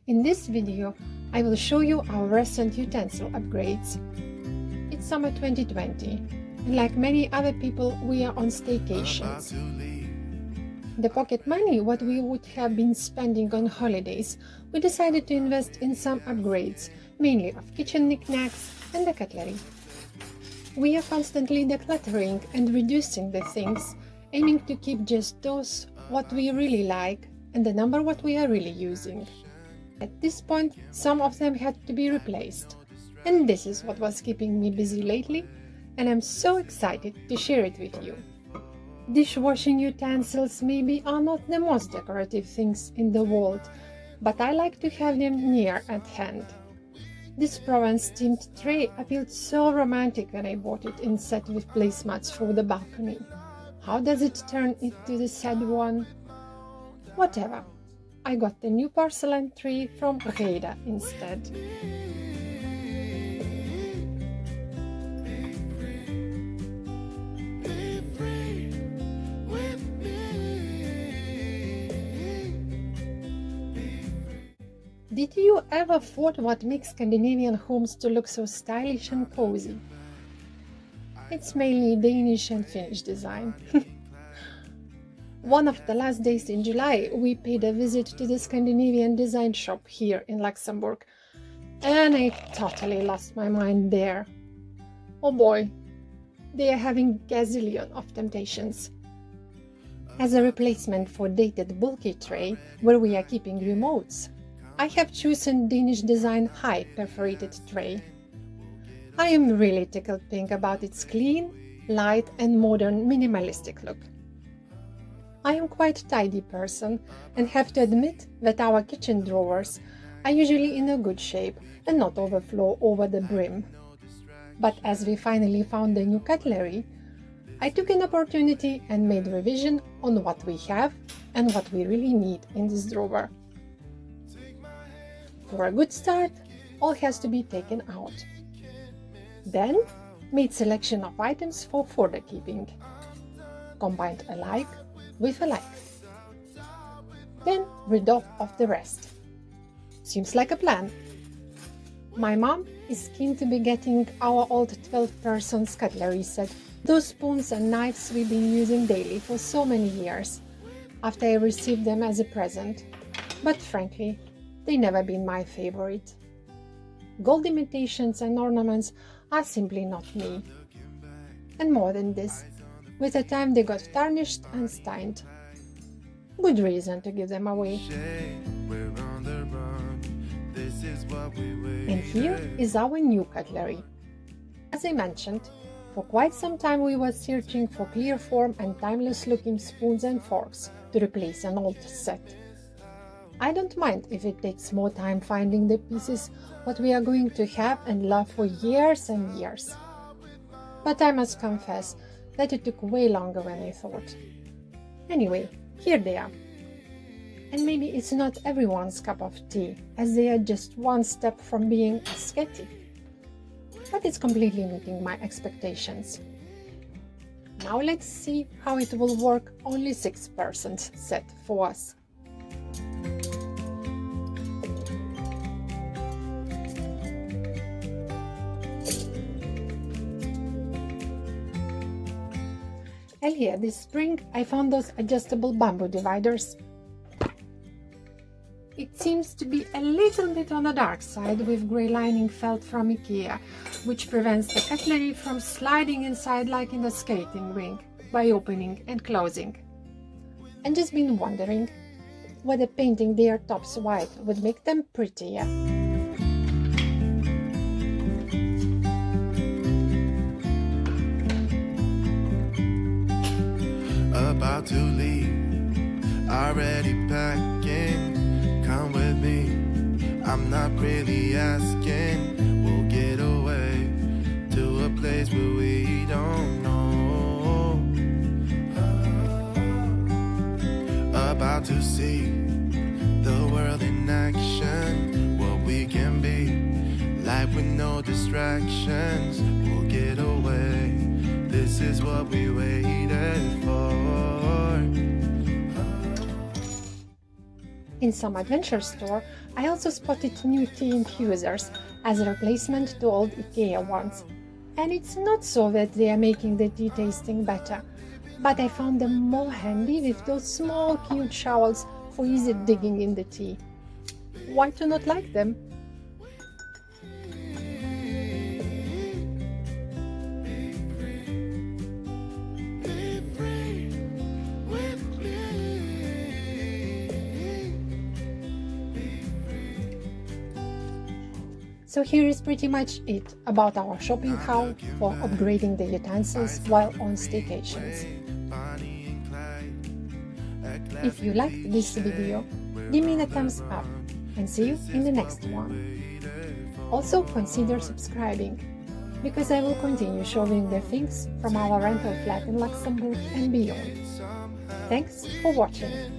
In this video, I will show you our recent utensil upgrades. It's summer 2020, and like many other people, we are on staycations. The pocket money, what we would have been spending on holidays, we decided to invest in some upgrades, mainly of kitchen knicks and the cutlery. We are constantly decluttering and reducing the things, aiming to keep just those what we really like and the number what we are really using. At this point, some of them had to be replaced. And this is what was keeping me busy lately, and I'm so excited to share it with you. Dishwashing utensils maybe are not the most decorative things in the world, but I like to have them near at hand. This Provence steamed tray appeared so romantic when I bought it in set with placemats for the balcony. How does it turn into the sad one? Whatever. I got the new porcelain tray from Jolita instead. Did you ever thought what makes Scandinavian homes to look so stylish and cozy? It's mainly Danish and Finnish design. One of the last days in July, we paid a visit to the Scandinavian design shop here in Luxembourg, and I totally lost my mind there. Oh boy, they are having gazillion of temptations. As a replacement for dated bulky tray, where we are keeping remotes, I have chosen Danish design high perforated tray. I am really tickled pink about its clean, light and modern minimalistic look. I am quite a tidy person and have to admit that our kitchen drawers are usually in a good shape and not overflow over the brim. But as we finally found the new cutlery, I took an opportunity and made revision on what we have and what we really need in this drawer. For a good start, all has to be taken out. Then, made selection of items for further keeping. Combined alike with alike. Then rid of the rest. Seems like a plan. My mom is keen to be getting our old 12-person cutlery set, those spoons and knives we've been using daily for so many years, after I received them as a present. But frankly, they never been my favorite. Gold imitations and ornaments are simply not me. And more than this, with the time they got tarnished and stained. Good reason to give them away. And here is our new cutlery. As I mentioned, for quite some time we were searching for clear form and timeless looking spoons and forks to replace an old set. I don't mind if it takes more time finding the pieces what we are going to have and love for years and years. But I must confess that it took way longer than I thought. Anyway, here they are. And maybe it's not everyone's cup of tea, as they are just one step from being aesthetic. But it's completely meeting my expectations. Now let's see how it will work only 6% set for us. Earlier this spring, I found those adjustable bamboo dividers. It seems to be a little bit on the dark side with grey lining felt from IKEA, which prevents the cutlery from sliding inside like in a skating rink by opening and closing. And just been wondering whether painting their tops white would make them prettier. About to leave, already packing, come with me, I'm not really asking, we'll get away to a place where we don't know, about to see the world in action, what we can be, life with no distractions, we'll get away, this is what we waited for. In some adventure store, I also spotted new tea infusers as a replacement to old IKEA ones. And it's not so that they are making the tea tasting better, but I found them more handy with those small cute shovels for easy digging in the tea. Why to not like them? So here is pretty much it about our shopping haul for upgrading the utensils while on staycations. If you liked this video, give me a thumbs up and see you in the next one. Also consider subscribing, because I will continue showing the things from our rental flat in Luxembourg and beyond. Thanks for watching.